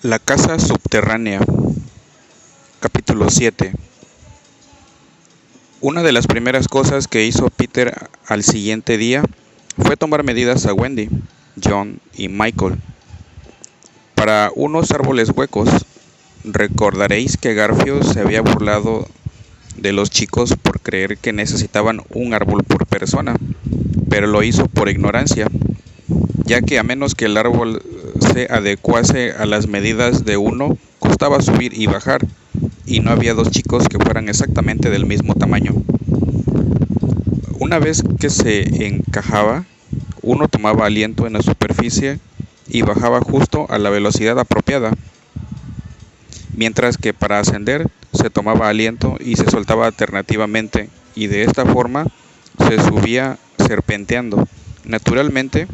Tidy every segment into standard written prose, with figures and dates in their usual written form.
La casa subterránea. Capítulo 7. Una de las primeras cosas que hizo Peter al siguiente día fue tomar medidas a Wendy, John y Michael para unos árboles huecos. Recordaréis que Garfield se había burlado de los chicos por creer que necesitaban un árbol por persona, pero lo hizo por ignorancia, ya que a menos que el árbol se adecuase a las medidas de uno, costaba subir y bajar, y no había dos chicos que fueran exactamente del mismo tamaño. Una vez que se encajaba, uno tomaba aliento en la superficie y bajaba justo a la velocidad apropiada, mientras que para ascender se tomaba aliento y se soltaba alternativamente, y de esta forma se subía serpenteando. Naturalmente,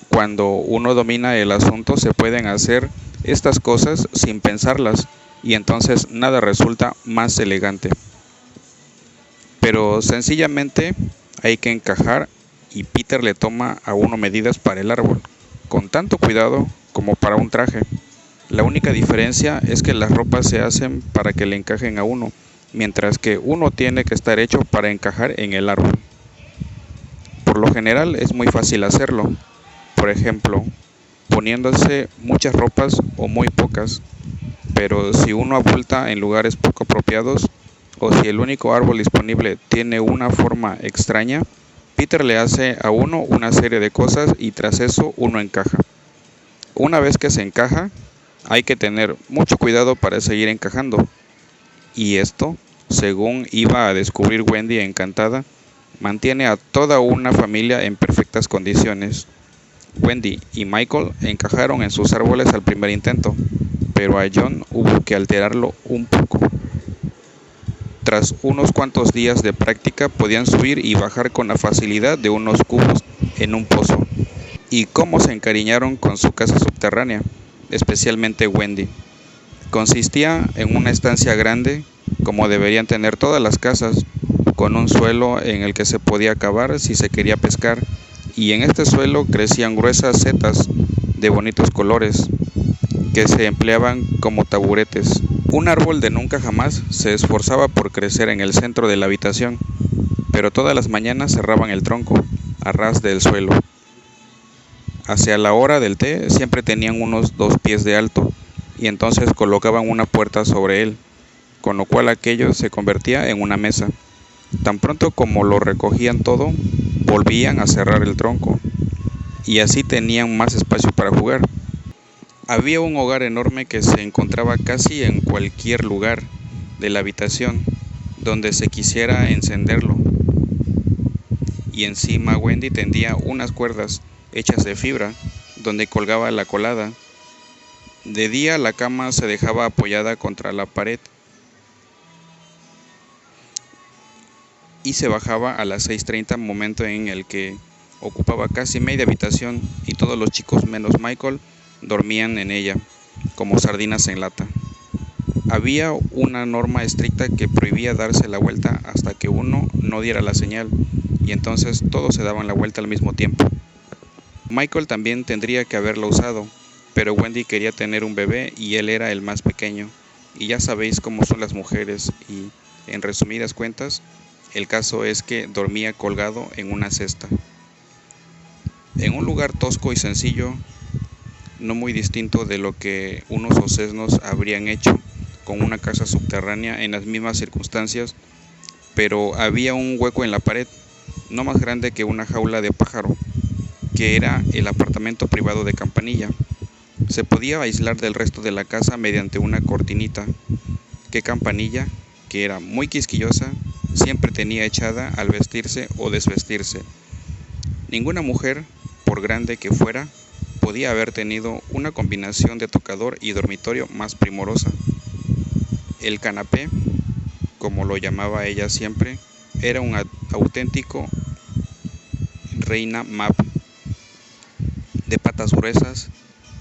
cuando uno domina el asunto se pueden hacer estas cosas sin pensarlas, y entonces nada resulta más elegante. Pero sencillamente hay que encajar, y Peter le toma a uno medidas para el árbol, con tanto cuidado como para un traje. La única diferencia es que las ropas se hacen para que le encajen a uno, mientras que uno tiene que estar hecho para encajar en el árbol. Por lo general es muy fácil hacerlo, por ejemplo, poniéndose muchas ropas o muy pocas, pero si uno abulta en lugares poco apropiados, o si el único árbol disponible tiene una forma extraña, Peter le hace a uno una serie de cosas y tras eso uno encaja. Una vez que se encaja, hay que tener mucho cuidado para seguir encajando. Y esto, según iba a descubrir Wendy encantada, mantiene a toda una familia en perfectas condiciones. Wendy y Michael encajaron en sus árboles al primer intento, pero a John hubo que alterarlo un poco. Tras unos cuantos días de práctica podían subir y bajar con la facilidad de unos cubos en un pozo. Y cómo se encariñaron con su casa subterránea, especialmente Wendy. Consistía en una estancia grande, como deberían tener todas las casas, con un suelo en el que se podía cavar si se quería pescar, y en este suelo crecían gruesas setas de bonitos colores, que se empleaban como taburetes. Un árbol de nunca jamás se esforzaba por crecer en el centro de la habitación, pero todas las mañanas cerraban el tronco, a ras del suelo. Hacia la hora del té siempre tenían unos 2 pies de alto, y entonces colocaban una puerta sobre él, con lo cual aquello se convertía en una mesa. Tan pronto como lo recogían todo, volvían a cerrar el tronco, y así tenían más espacio para jugar. Había un hogar enorme que se encontraba casi en cualquier lugar de la habitación donde se quisiera encenderlo, y encima Wendy tendía unas cuerdas hechas de fibra donde colgaba la colada. De día la cama se dejaba apoyada contra la pared y se bajaba a las 6:30, momento en el que ocupaba casi media habitación, y todos los chicos menos Michael dormían en ella, como sardinas en lata. Había una norma estricta que prohibía darse la vuelta hasta que uno no diera la señal, y entonces todos se daban la vuelta al mismo tiempo. Michael también tendría que haberlo usado, pero Wendy quería tener un bebé y él era el más pequeño, y ya sabéis cómo son las mujeres, y, en resumidas cuentas, el caso es que dormía colgado en una cesta. En un lugar tosco y sencillo, no muy distinto de lo que unos osesnos habrían hecho con una casa subterránea en las mismas circunstancias, pero había un hueco en la pared, no más grande que una jaula de pájaro, que era el apartamento privado de Campanilla. Se podía aislar del resto de la casa mediante una cortinita, que Campanilla, que era muy quisquillosa, siempre tenía echada al vestirse o desvestirse. Ninguna mujer, por grande que fuera, podía haber tenido una combinación de tocador y dormitorio más primorosa. El canapé, como lo llamaba ella siempre, era un auténtico reina map de patas gruesas,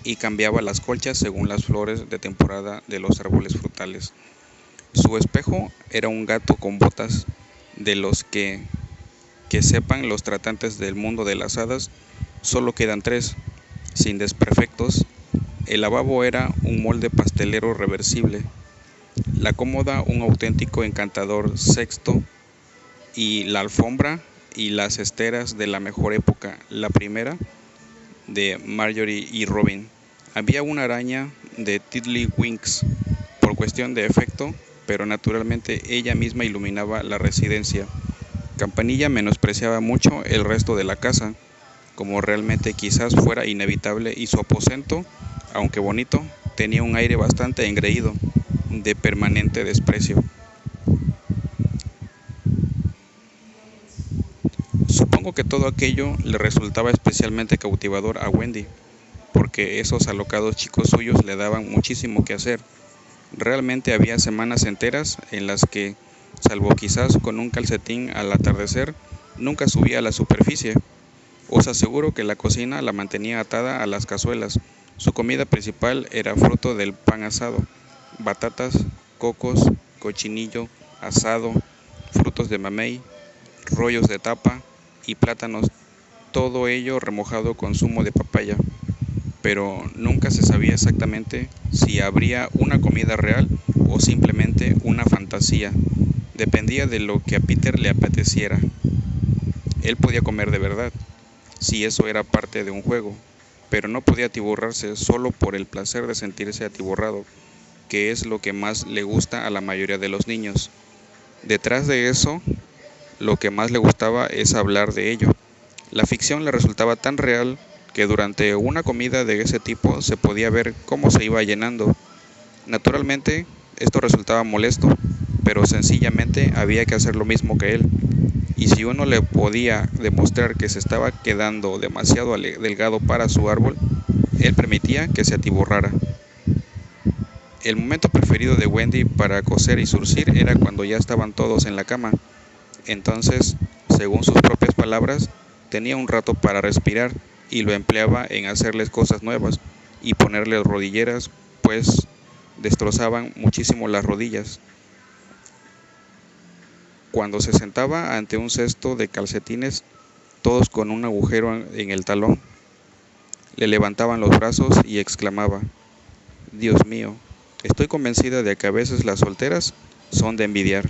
y cambiaba las colchas según las flores de temporada de los árboles frutales. Su espejo era un gato con botas, de los que sepan los tratantes del mundo de las hadas, solo quedan 3, sin desperfectos, El lavabo era un molde pastelero reversible, la cómoda un auténtico encantador sexto y la alfombra y las esteras de la mejor época, la primera de Marjorie y Robin. Había una araña de Tiddlywinks por cuestión de efecto, pero naturalmente ella misma iluminaba la residencia. Campanilla menospreciaba mucho el resto de la casa, como realmente quizás fuera inevitable, y su aposento, aunque bonito, tenía un aire bastante engreído, de permanente desprecio. Supongo que todo aquello le resultaba especialmente cautivador a Wendy, porque esos alocados chicos suyos le daban muchísimo que hacer. Realmente había semanas enteras en las que, salvo quizás con un calcetín al atardecer, nunca subía a la superficie. Os aseguro que la cocina la mantenía atada a las cazuelas. Su comida principal era fruto del pan asado, batatas, cocos, cochinillo, asado, frutos de mamey, rollos de tapa y plátanos, todo ello remojado con zumo de papaya. Pero nunca se sabía exactamente si habría una comida real o simplemente una fantasía. Dependía de lo que a Peter le apeteciera. Él podía comer de verdad, si eso era parte de un juego, pero no podía atiborrarse solo por el placer de sentirse atiborrado, que es lo que más le gusta a la mayoría de los niños. Detrás de eso, lo que más le gustaba es hablar de ello. La ficción le resultaba tan real que durante una comida de ese tipo se podía ver cómo se iba llenando. Naturalmente, esto resultaba molesto, pero sencillamente había que hacer lo mismo que él. Y si uno le podía demostrar que se estaba quedando demasiado delgado para su árbol, él permitía que se atiborrara. El momento preferido de Wendy para coser y zurcir era cuando ya estaban todos en la cama. Entonces, según sus propias palabras, tenía un rato para respirar y lo empleaba en hacerles cosas nuevas y ponerles rodilleras, pues destrozaban muchísimo las rodillas. Cuando se sentaba ante un cesto de calcetines, todos con un agujero en el talón, le levantaban los brazos y exclamaba: «Dios mío, estoy convencida de que a veces las solteras son de envidiar».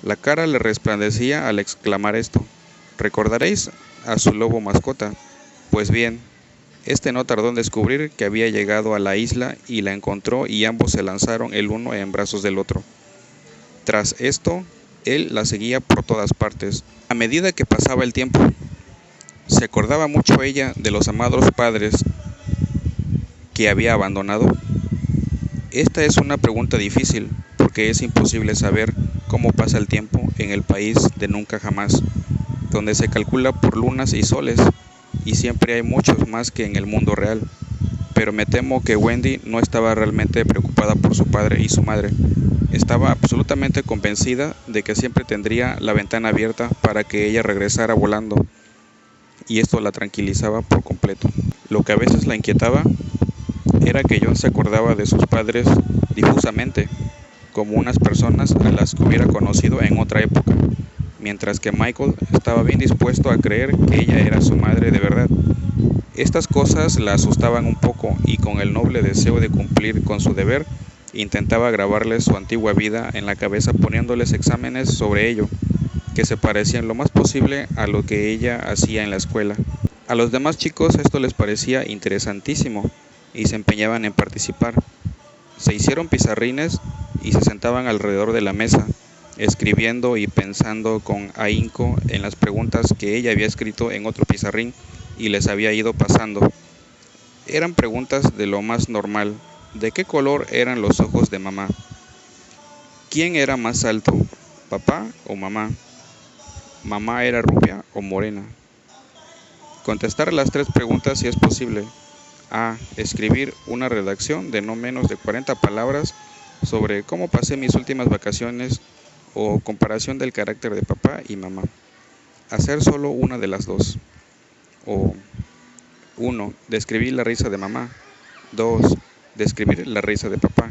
La cara le resplandecía al exclamar esto. ¿Recordaréis a su lobo mascota? Pues bien, este no tardó en descubrir que había llegado a la isla y la encontró, y ambos se lanzaron el uno en brazos del otro. Tras esto, él la seguía por todas partes. A medida que pasaba el tiempo, ¿se acordaba mucho ella de los amados padres que había abandonado? Esta es una pregunta difícil, porque es imposible saber cómo pasa el tiempo en el país de nunca jamás, donde se calcula por lunas y soles, y siempre hay muchos más que en el mundo real. Pero me temo que Wendy no estaba realmente preocupada por su padre y su madre. Estaba absolutamente convencida de que siempre tendría la ventana abierta para que ella regresara volando, y esto la tranquilizaba por completo. Lo que a veces la inquietaba era que John se acordaba de sus padres difusamente, como unas personas a las que hubiera conocido en otra época, mientras que Michael estaba bien dispuesto a creer que ella era su madre de verdad. Estas cosas la asustaban un poco, y con el noble deseo de cumplir con su deber, intentaba grabarles su antigua vida en la cabeza, poniéndoles exámenes sobre ello, que se parecían lo más posible a lo que ella hacía en la escuela. A los demás chicos esto les parecía interesantísimo, y se empeñaban en participar. Se hicieron pizarrines y se sentaban alrededor de la mesa, escribiendo y pensando con ahínco en las preguntas que ella había escrito en otro pizarrín y les había ido pasando. Eran preguntas de lo más normal. ¿De qué color eran los ojos de mamá? ¿Quién era más alto, papá o mamá? ¿Mamá era rubia o morena? Contestar las tres preguntas si es posible. A. Escribir una redacción de no menos de 40 palabras sobre cómo pasé mis últimas vacaciones o comparación del carácter de papá y mamá. Hacer solo una de las dos. O 1. Describir la risa de mamá. 2. Describir la risa de papá.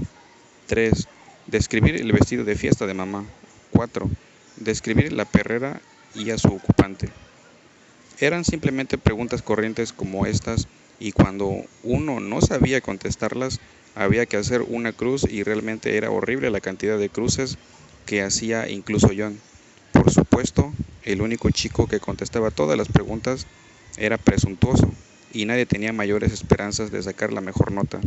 3. Describir el vestido de fiesta de mamá. 4. Describir la perrera y a su ocupante. Eran simplemente preguntas corrientes como estas, y cuando uno no sabía contestarlas, había que hacer una cruz y realmente era horrible la cantidad de cruces que hacía incluso John. Por supuesto, el único chico que contestaba todas las preguntas era presuntuoso y nadie tenía mayores esperanzas de sacar la mejor nota,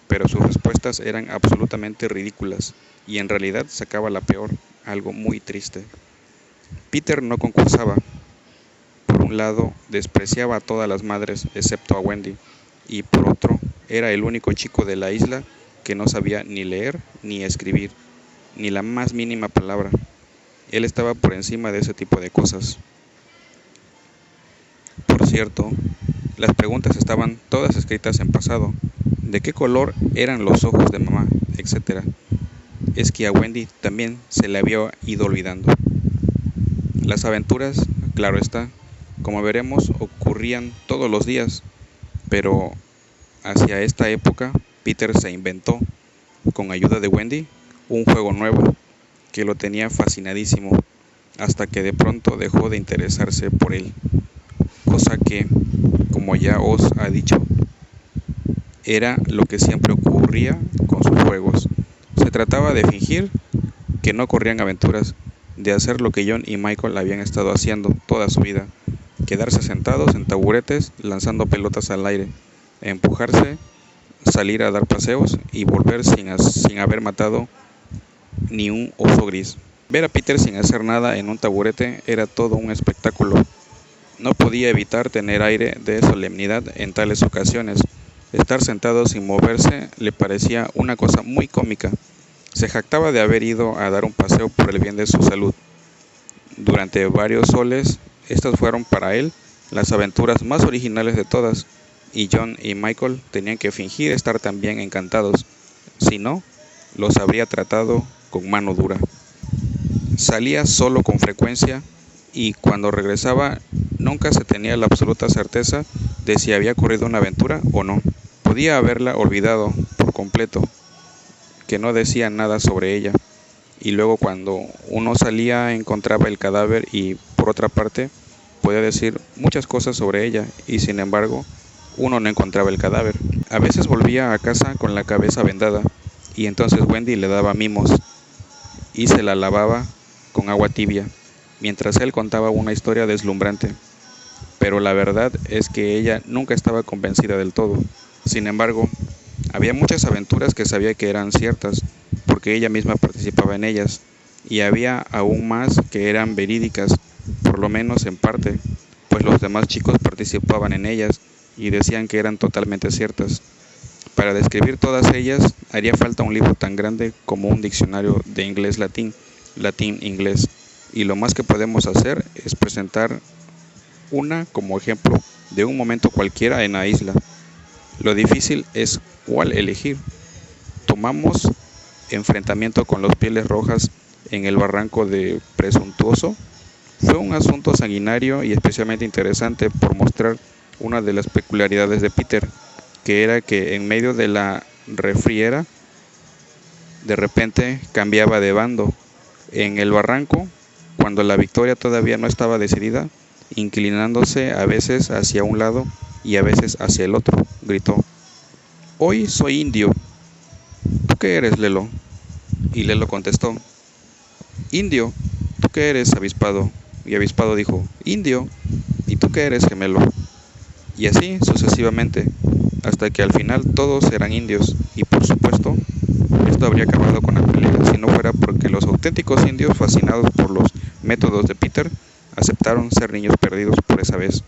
pero sus respuestas eran absolutamente ridículas y en realidad sacaba la peor, algo muy triste. Peter no concursaba. Por un lado, despreciaba a todas las madres excepto a Wendy, y por otro, era el único chico de la isla que no sabía ni leer ni escribir, ni la más mínima palabra. Él estaba por encima de ese tipo de cosas. Por cierto, las preguntas estaban todas escritas en pasado. ¿De qué color eran los ojos de mamá? Etcétera. Es que a Wendy también se le había ido olvidando. Las aventuras, claro está, como veremos, ocurrían todos los días, pero hacia esta época Peter se inventó, con ayuda de Wendy, un juego nuevo que lo tenía fascinadísimo, hasta que de pronto dejó de interesarse por él, cosa que, como ya os ha dicho, era lo que siempre ocurría con sus juegos. Se trataba de fingir que no corrían aventuras, de hacer lo que John y Michael habían estado haciendo toda su vida, quedarse sentados en taburetes lanzando pelotas al aire, empujarse, salir a dar paseos y volver sin haber matado ni un oso gris. Ver a Peter sin hacer nada en un taburete era todo un espectáculo. No podía evitar tener aire de solemnidad en tales ocasiones. Estar sentado sin moverse le parecía una cosa muy cómica. Se jactaba de haber ido a dar un paseo por el bien de su salud. Durante varios soles, estas fueron para él las aventuras más originales de todas, y John y Michael tenían que fingir estar también encantados, si no, los habría tratado con mano dura. Salía solo con frecuencia y cuando regresaba nunca se tenía la absoluta certeza de si había ocurrido una aventura o no. Podía haberla olvidado por completo, que no decía nada sobre ella, y luego cuando uno salía encontraba el cadáver y, por otra parte, podía decir muchas cosas sobre ella y sin embargo uno no encontraba el cadáver. A veces volvía a casa con la cabeza vendada y entonces Wendy le daba mimos y se la lavaba con agua tibia, mientras él contaba una historia deslumbrante, pero la verdad es que ella nunca estaba convencida del todo. Sin embargo, había muchas aventuras que sabía que eran ciertas, porque ella misma participaba en ellas, y había aún más que eran verídicas, por lo menos en parte, pues los demás chicos participaban en ellas y decían que eran totalmente ciertas. Para describir todas ellas haría falta un libro tan grande como un diccionario de inglés-latín, latín-inglés, y lo más que podemos hacer es presentar una como ejemplo de un momento cualquiera en la isla. Lo difícil es cuál elegir. Tomamos enfrentamiento con los Pieles Rojas en el barranco de Presuntuoso. Fue un asunto sanguinario y especialmente interesante por mostrar una de las peculiaridades de Peter, que era que en medio de la refriera de repente cambiaba de bando. En el barranco, cuando la victoria todavía no estaba decidida, inclinándose a veces hacia un lado y a veces hacia el otro, gritó: «Hoy soy indio. ¿Tú qué eres, Lelo?». Y Lelo contestó: «Indio. ¿Tú qué eres, Avispado?». Y Avispado dijo: «Indio. ¿Y tú qué eres, Gemelo?». Y así sucesivamente, hasta que al final todos eran indios, y por supuesto, esto habría acabado con la pelea si no fuera porque los auténticos indios, fascinados por los métodos de Peter, aceptaron ser niños perdidos por esa vez,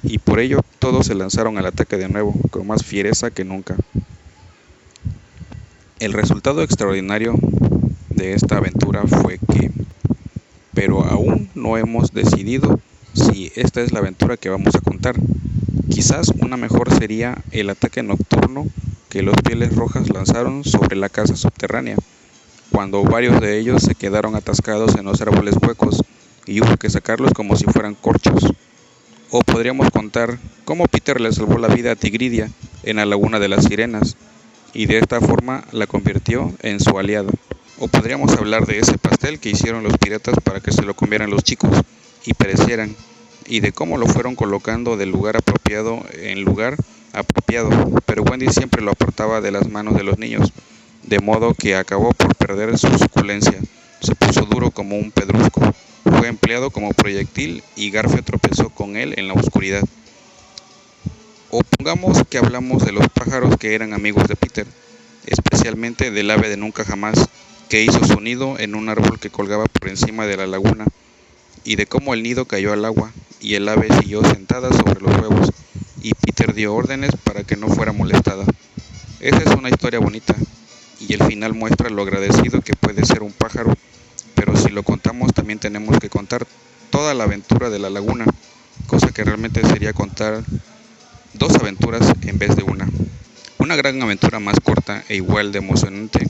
y por ello todos se lanzaron al ataque de nuevo, con más fiereza que nunca. El resultado extraordinario de esta aventura fue que, pero aún no hemos decidido si esta es la aventura que vamos a contar. Quizás una mejor sería el ataque nocturno que los Pieles Rojas lanzaron sobre la casa subterránea, cuando varios de ellos se quedaron atascados en los árboles huecos y hubo que sacarlos como si fueran corchos. O podríamos contar cómo Peter le salvó la vida a Tigridia en la laguna de las Sirenas, y de esta forma la convirtió en su aliado. O podríamos hablar de ese pastel que hicieron los piratas para que se lo comieran los chicos y perecieran, y de cómo lo fueron colocando del lugar apropiado en lugar apropiado, pero Wendy siempre lo apartaba de las manos de los niños, de modo que acabó por perder su suculencia. Se puso duro como un pedrusco, fue empleado como proyectil y Garfio tropezó con él en la oscuridad. O pongamos que hablamos de los pájaros que eran amigos de Peter, especialmente del ave de nunca jamás, que hizo su nido en un árbol que colgaba por encima de la laguna, y de cómo el nido cayó al agua, y el ave siguió sentada sobre los huevos, y Peter dio órdenes para que no fuera molestada. Esa es una historia bonita, y el final muestra lo agradecido que puede ser un pájaro, pero si lo contamos también tenemos que contar toda la aventura de la laguna, cosa que realmente sería contar dos aventuras en vez de una. Una gran aventura más corta e igual de emocionante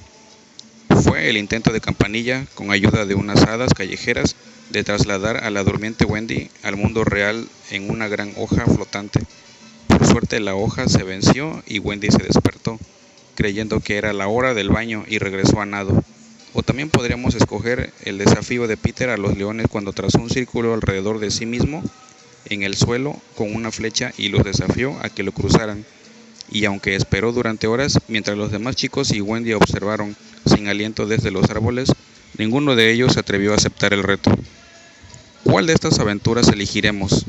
fue el intento de Campanilla, con ayuda de unas hadas callejeras, de trasladar a la durmiente Wendy al mundo real en una gran hoja flotante. Por suerte la hoja se venció y Wendy se despertó, creyendo que era la hora del baño y regresó a nado. O también podríamos escoger el desafío de Peter a los leones cuando trazó un círculo alrededor de sí mismo en el suelo con una flecha y los desafió a que lo cruzaran. Y aunque esperó durante horas, mientras los demás chicos y Wendy observaron sin aliento desde los árboles, ninguno de ellos se atrevió a aceptar el reto. ¿Cuál de estas aventuras elegiremos?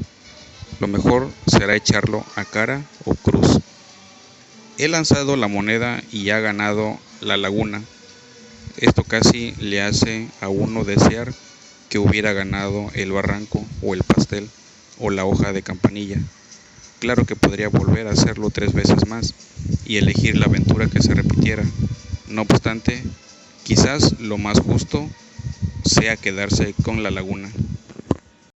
Lo mejor será echarlo a cara o cruz. He lanzado la moneda y ha ganado la laguna. Esto casi le hace a uno desear que hubiera ganado el barranco o el pastel o la hoja de Campanilla. Claro que podría volver a hacerlo 3 veces más y elegir la aventura que se repitiera. No obstante, quizás lo más justo sea quedarse con la laguna.